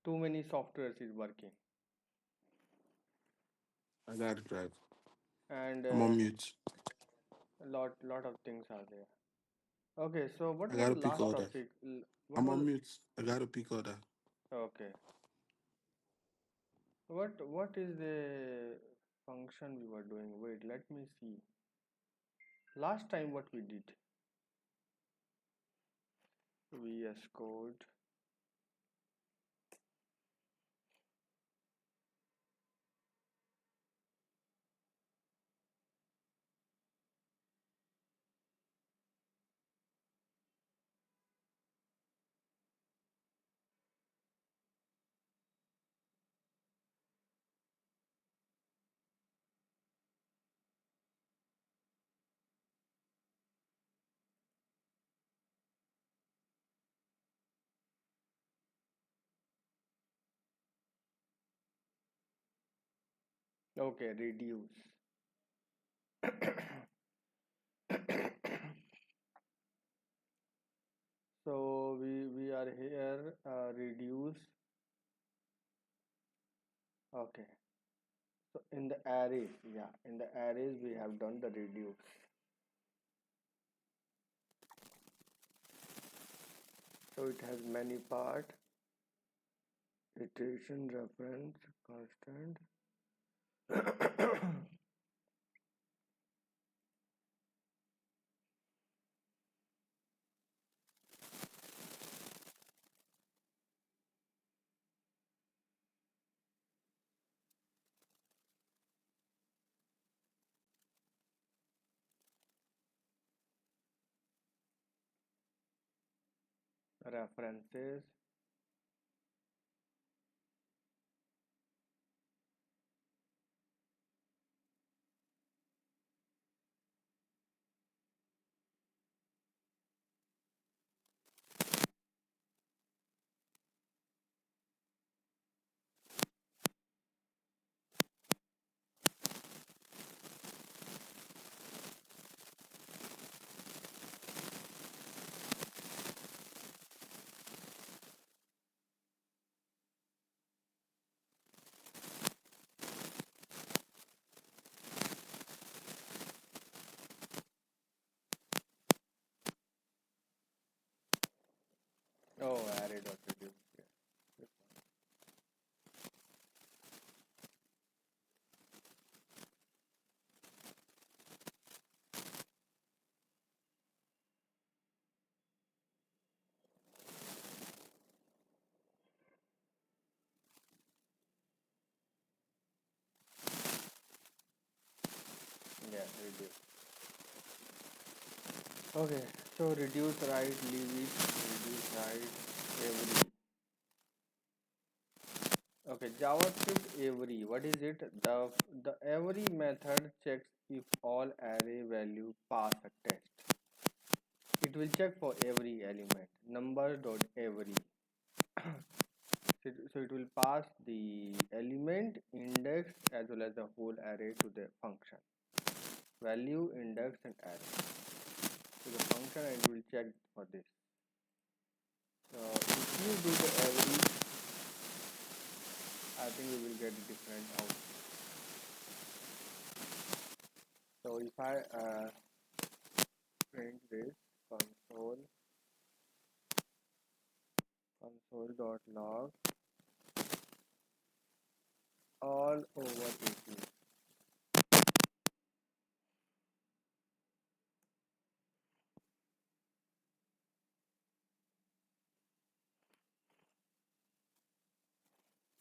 Too many softwares is working, I gotta drive. and I'm on mute. lot of things are there. Okay, so what I was gotta the pick last order. topic? What I'm on was mute. I gotta pick order. okay? What is the function we were doing? Wait, let me see. Last time what we did? VS Code. Okay, reduce. So we are here reduce. Okay. So in the arrays, yeah, in the arrays we have done the reduce. So it has many part, iteration, reference, constant. References. Oh, array dot reduce. Yeah. This one. Yeah, reduce. Okay, so reduce right, leave it, reduce right, every. Okay, JavaScript every. What is it? The every method checks if all array value pass a test. It will check for every element. Number dot every. So it will pass the element index as well as the whole array to the function. Value, index, and array to the function, and it will check for this. So if you do the every, I think we will get different output. So if I print this console.log all over 18.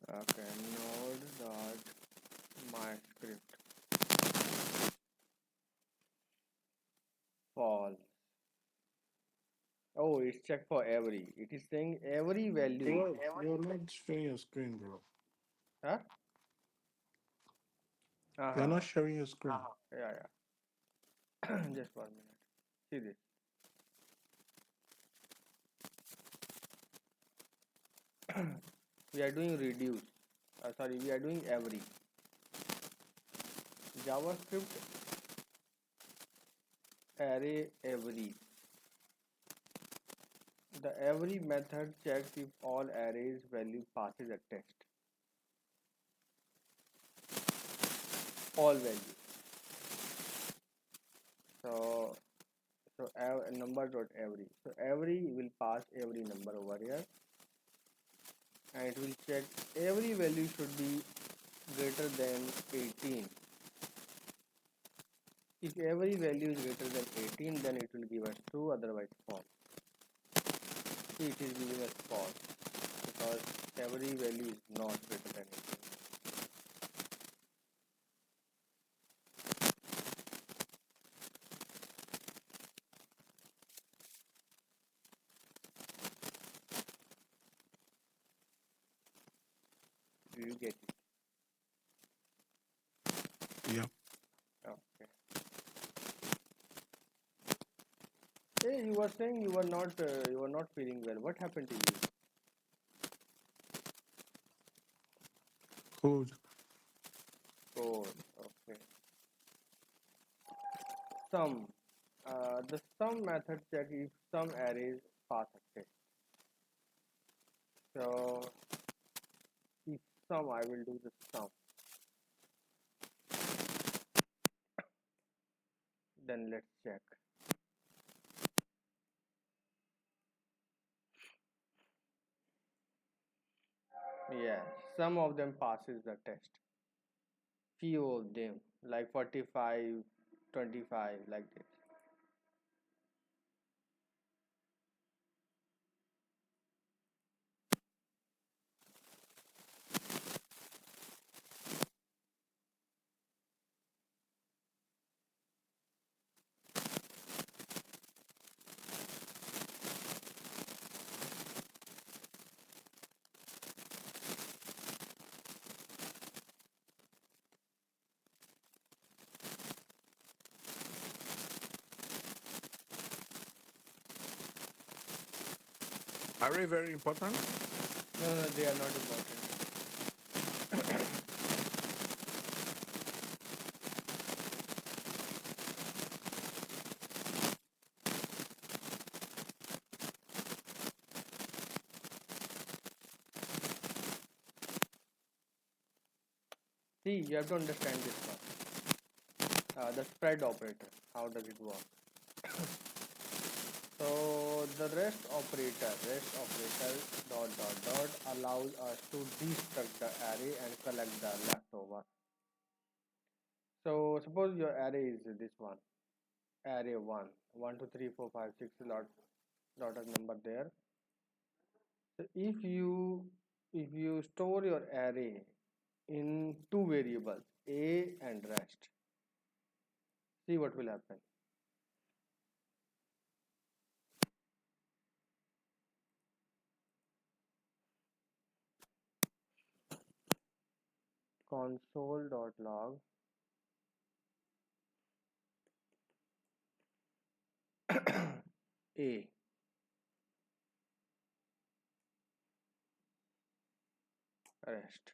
Okay, node dot my script false. Oh, it's check for every. It is saying every value. Bro, you're not sharing your screen, bro. Huh? You're Uh-huh. not sharing your screen. Yeah, yeah. Just 1 minute. See this. We are doing reduce. Sorry, we are doing every. JavaScript array every. the every method checks if all arrays value passes a test. All values. So number dot every. So every will pass every number over here, and it will check every value should be greater than 18. If every value is greater than 18, then it will give us true, otherwise false. See, it is giving us false because every value is not greater than 18. Do you get it? Yeah. Okay. Hey, you were saying you were not feeling well. What happened to you? Cold. Oh, okay. Sum. The sum method check if some arrays pass a test. So if sum, I will do the sum. Then let's check. Yeah, some of them passes the test. Few of them, like 45, 25, like this. Array very important. No, no, they are not important. See, you have to understand this one. The spread operator. How does it work? So the rest operator dot allows us to destruct the array and collect the leftover. So suppose your array is this one, array 1, 2, 3, 4, 5, 6 lot of number there. So if you store your array in two variables, a and rest, see what will happen. Console.log a rest.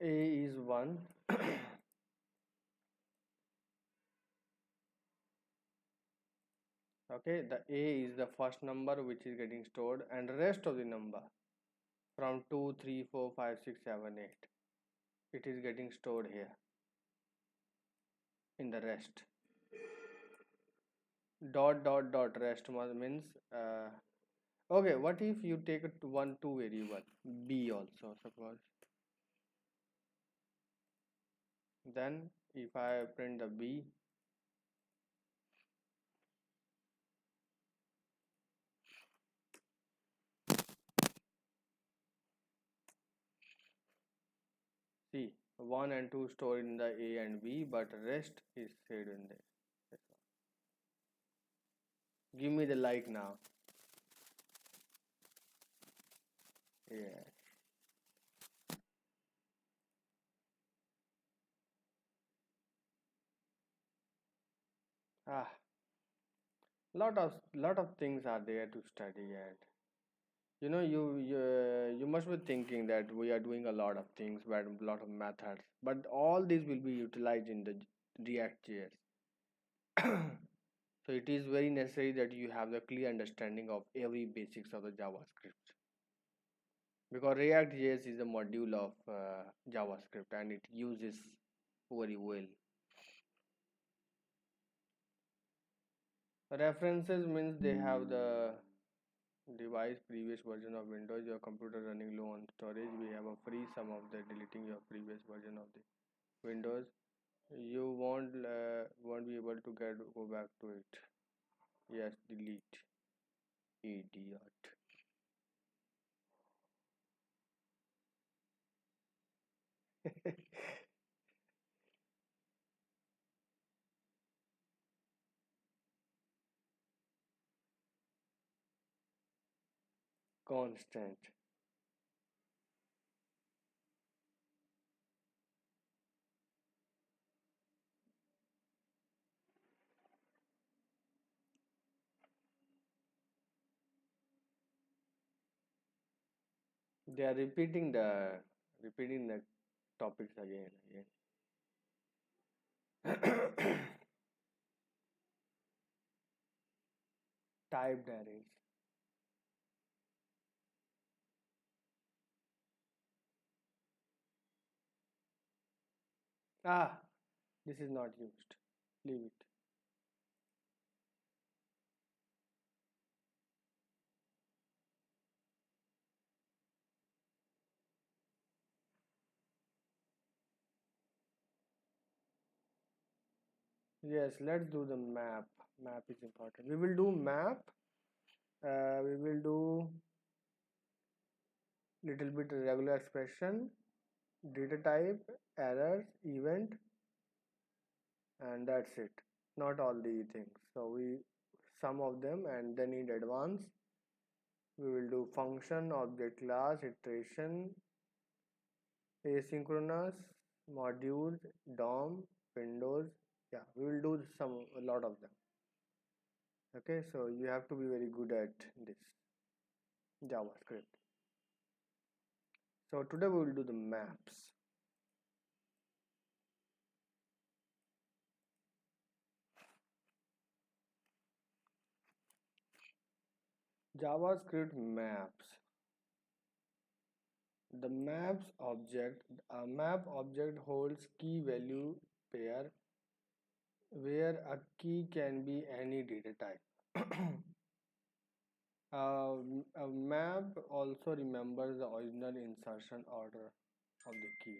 A is 1. Okay, the a is the first number which is getting stored, and rest of the number from 2, 3, 4, 5, 6, 7, 8, it is getting stored here in the rest. Dot rest means okay, what if you take a two variable b also, suppose, then if I print the b, see, 1 and 2 stored in the a and b, but rest is saved in there. Give me the like now. Yeah. Ah, lot of things are there to study, and You must be thinking that we are doing a lot of things, but a lot of methods, but all these will be utilized in the React.js. So it is very necessary that you have the clear understanding of every basics of the JavaScript, because React.js is a module of JavaScript and it uses very well. References means they have the device previous version of Windows, your computer running low on storage. We have a free sum of the deleting your previous version of the Windows. You won't be able to go back to it. Yes, delete. Idiot. Constant. They are repeating the topics again and again. Typed arrays. Ah, this is not used. Leave it. Yes, let's do the map. Map is important. We will do map. We will do little bit regular expression, data type, errors, event, and that's it. Not all the things. So we some of them, and then in advance we will do function, object class, iteration, asynchronous, modules, DOM, windows. Yeah, we will do a lot of them. Okay, so you have to be very good at this JavaScript. So today we will do the maps. JavaScript maps. The maps object, a map object holds key value pair where a key can be any data type. A map also remembers the original insertion order of the key.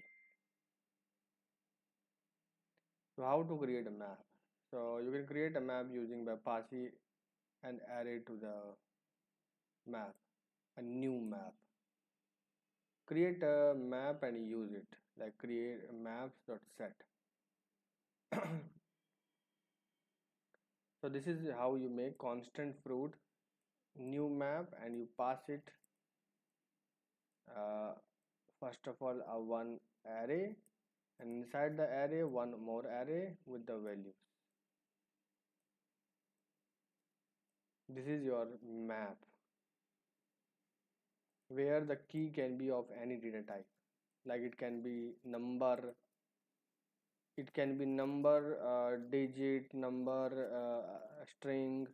So how to create a map? So you can create a map using by passing an array to the map, a new map. Create a map and use it, like create maps.set. So this is how you make constant fruit new map, and you pass it uh, first of all a one array, and inside the array one more array with the values. This is your map where the key can be of any data type, like it can be number, digit, number, string,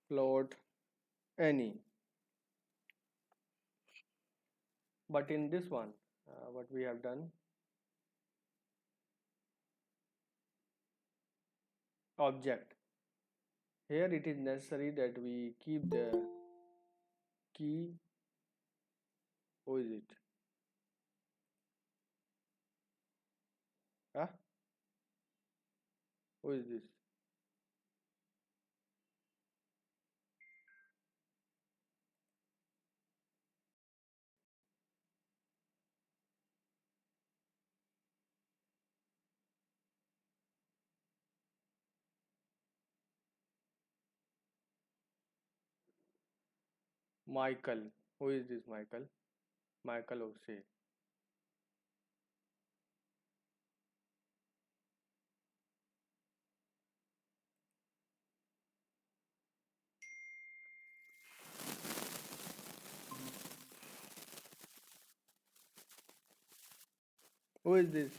float, any. But in this one, what we have done, object, here it is necessary that we keep the key. Who is it? Huh? Who is this? Michael. Who is this Michael? Michael O'Shea. Who is this?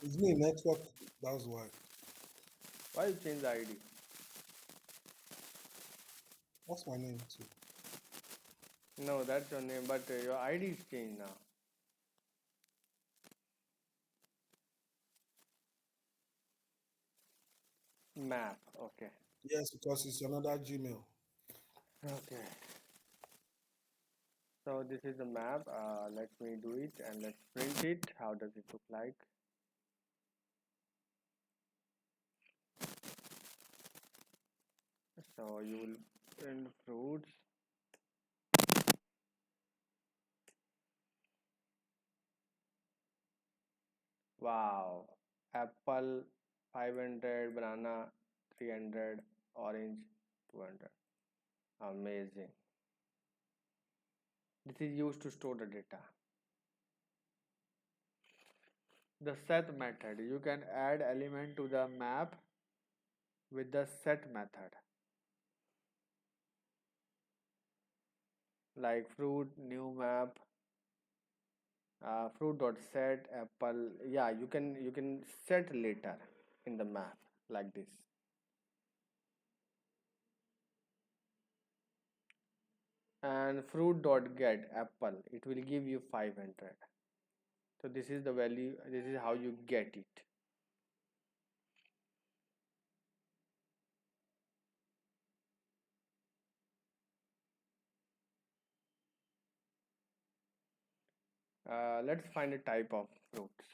It's me, network. That's why. Why you change the ID? That's my name too. No, that's your name, but your ID is changed now. Map. Okay. Yes, because it's another Gmail. Okay. So this is the map. Let me do it and let's print it. How does it look like? So you will print fruits. Wow. Apple 500, banana 300, orange 200. Amazing. This is used to store the data. The set method. You can add element to the map with the set method. Like fruit, new map, fruit dot set apple. Yeah, you can set later in the map like this. And fruit dot get apple, it will give you 500. So this is the value, this is how you get it. Let's find a type of fruits.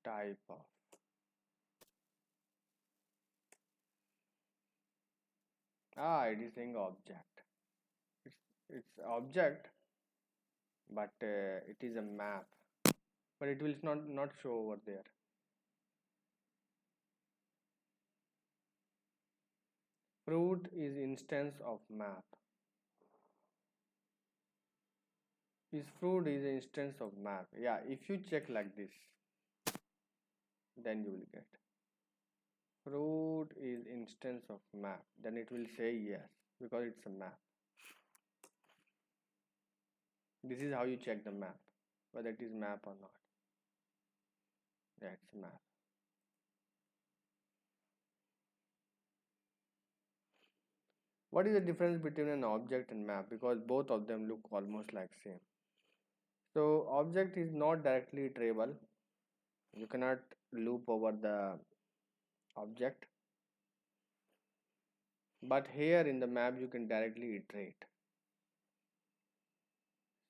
Type of, it is saying object. It's object, but it is a map, but it will not show over there. Fruit is instance of map. Is fruit is instance of map. Yeah, if you check like this, then you will get fruit is instance of map, then it will say yes because it's a map. This is how you check the map, whether it is map or not. Yeah, it's a map. What is the difference between an object and map? Because both of them look almost like same. So object is not directly iterable. You cannot loop over the object, but here in the map you can directly iterate.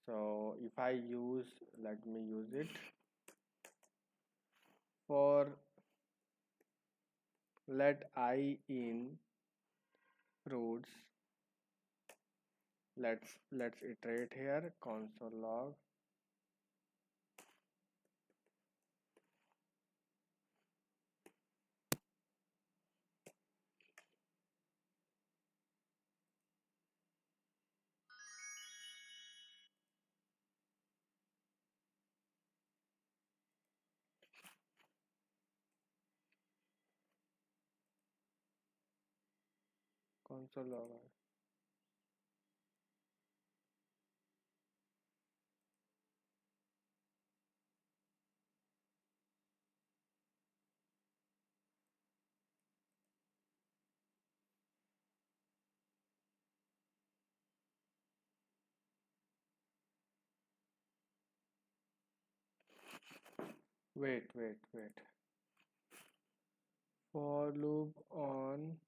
So if I use, let me use it for let I in fruits. Let's iterate here. Console log console log. Wait. For loop on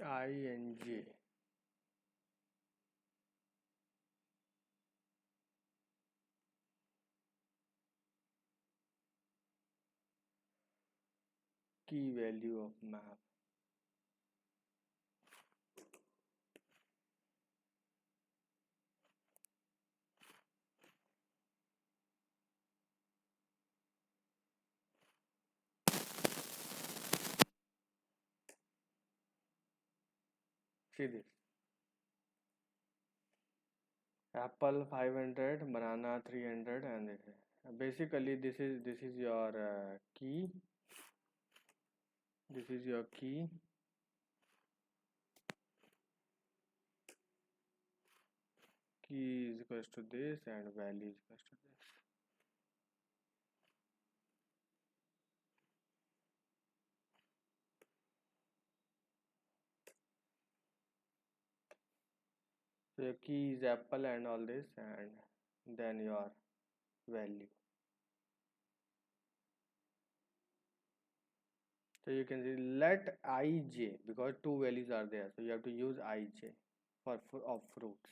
ing. key value of map. See this. Apple 500, banana 300, and this basically this is your key. This is your key. Key is equals to this and value is equals to this. So your key is apple and all this, and then your value. So you can see let ij, because two values are there, so you have to use ij for of fruits.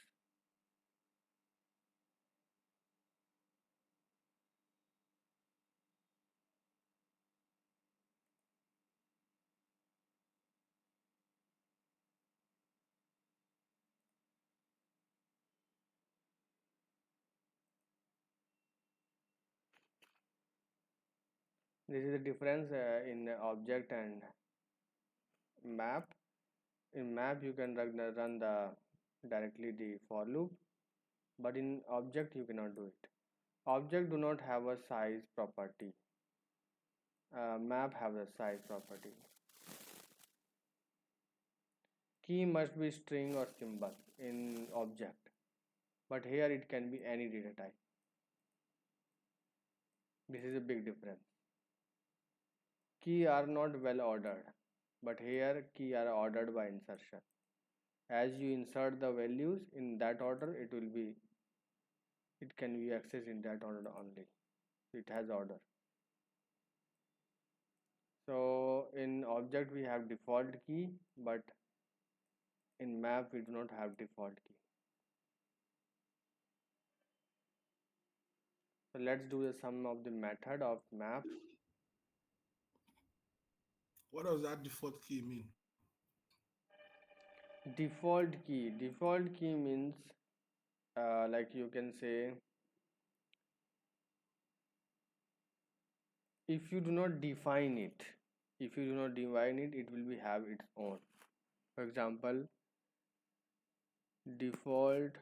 This is the difference in object and map. In map you can run the directly the for loop, but in object you cannot do it. Object do not have a size property. Map have a size property. Key must be string or symbol in object, but here it can be any data type. This is a big difference. Key are not well ordered, but here key are ordered by insertion. As you insert the values in that order, it can be accessed in that order only. It has order. So in object we have default key, but in map we do not have default key. So let's do the sum of the method of map. What does that default key mean? Default key means like you can say, if you do not define it, it will be have its own. For example, default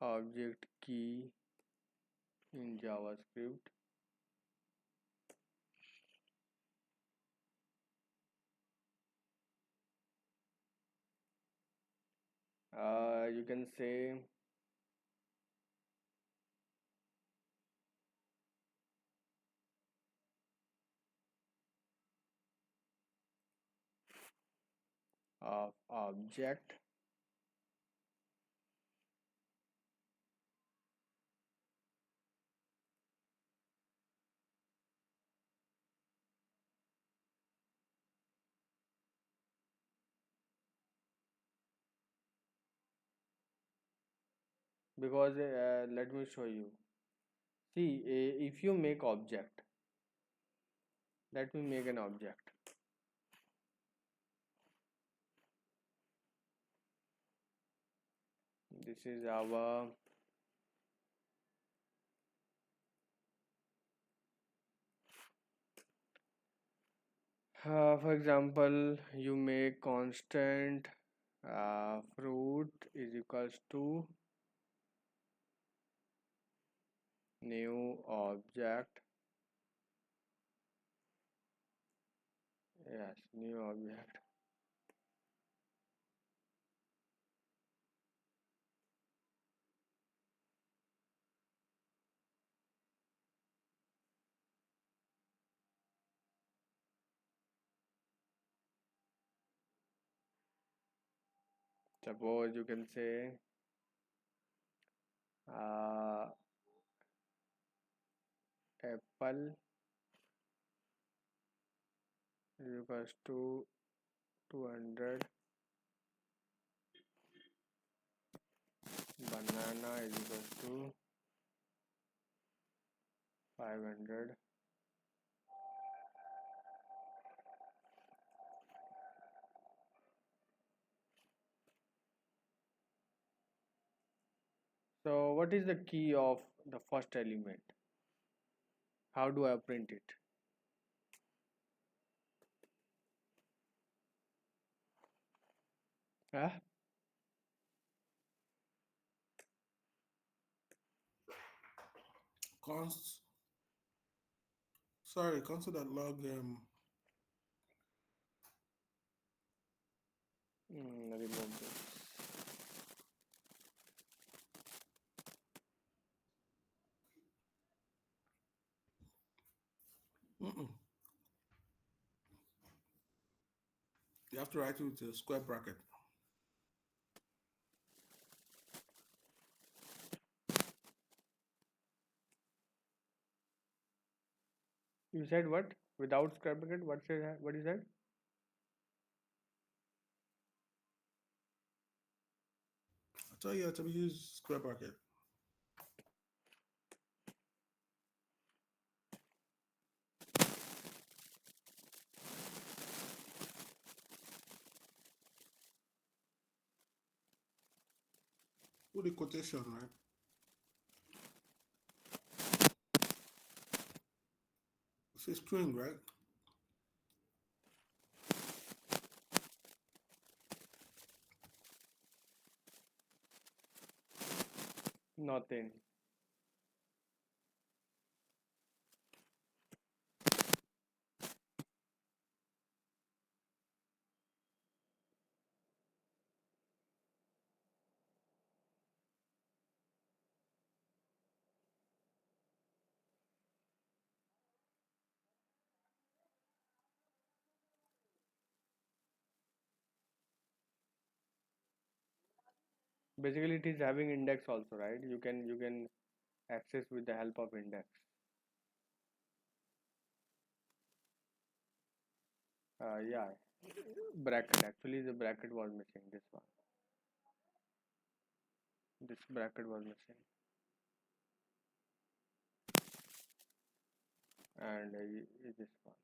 object key in JavaScript you can say object because let me show you. See, if you make object, let me make an object. This is our for example, you make constant fruit is equals to new object. Yes, new object. Suppose you can say apple is equals to 200, banana is equals to 500, what is the key of the first element? How do I print it? Huh? Console.log Remove this. you have to write it with a square bracket. You said what? Without square bracket? What you said? I tell you to use square bracket. Put the quotation, right? It's a string, right? Nothing. Basically, it is having index also, right? You can access with the help of index. Yeah, bracket. Actually, the bracket was missing. This one. This bracket was missing, and this one.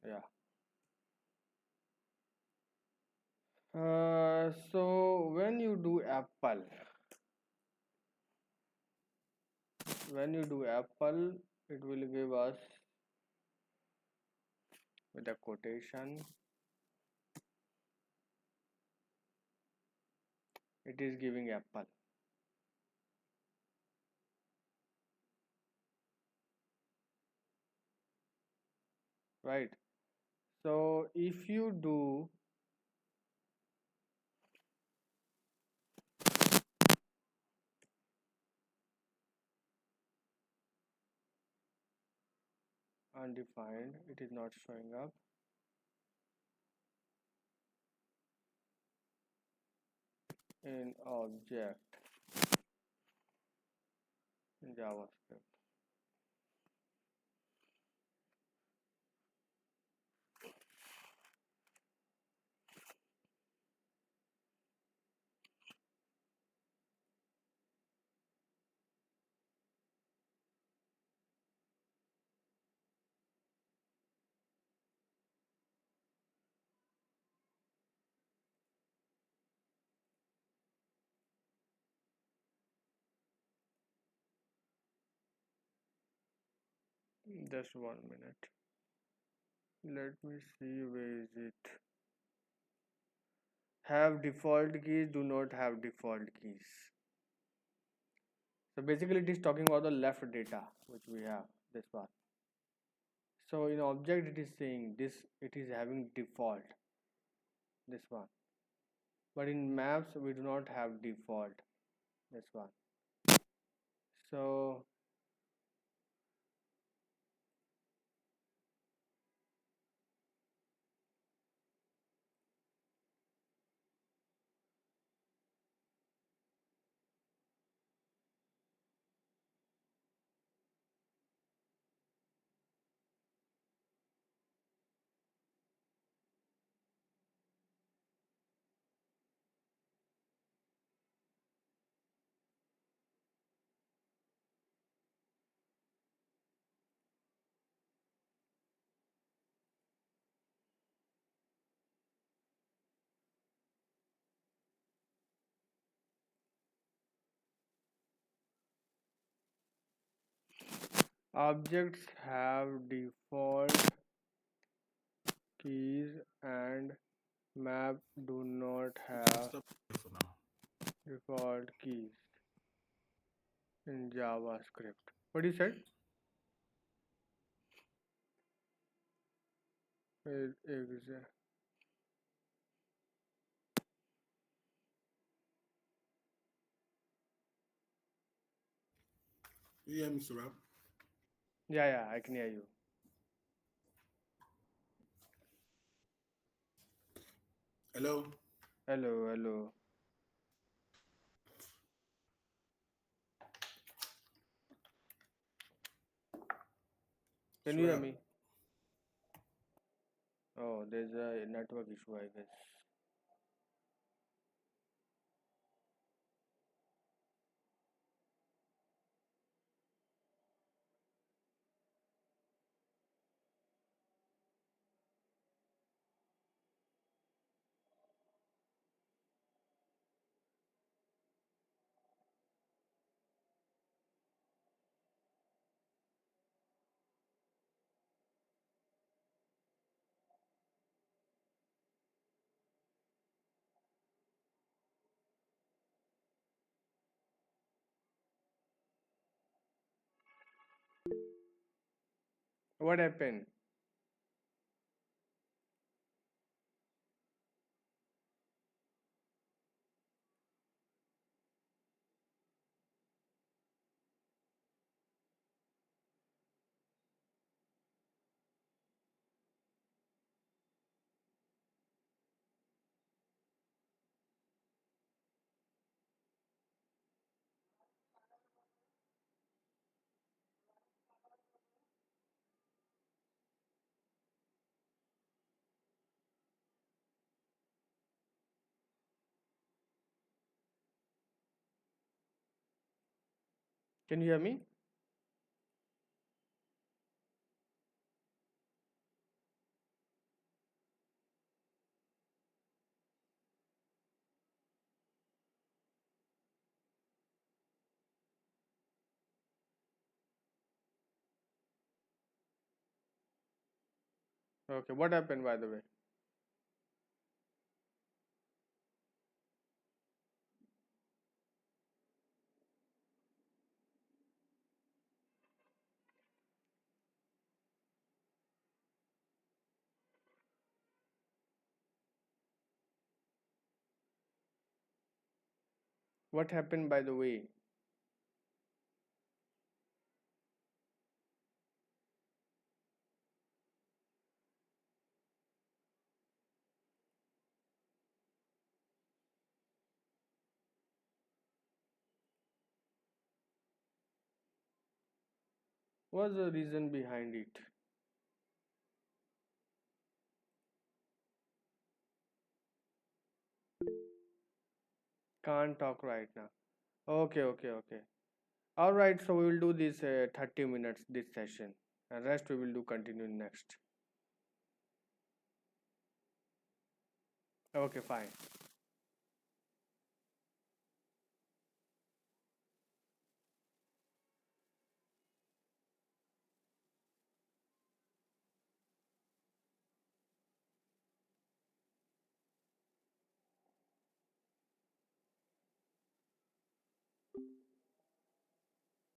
Yeah. So when you do apple, it will give us with a quotation. It is giving apple, right? So if you do undefined, it is not showing up. In object in JavaScript. Just 1 minute. Let me see, where is it? Have default keys, do not have default keys. So basically it is talking about the left data which we have, this one. So in object it is saying this, it is having default, this one. But in maps we do not have default, this one. So Objects have default keys and map do not have Stop for now. default keys in JavaScript. What you said? You hear me, Surab? Yeah, I can hear you. Hello? Hello. Can you hear Surab? me? Oh, there's a network issue, I guess. What happened? Can you hear me? Okay, what happened by the way? What happened by the way? What's the reason behind it? Can't talk right now. Okay. All right, so we will do this 30 minutes this session, and rest we will do continue next. Okay, fine.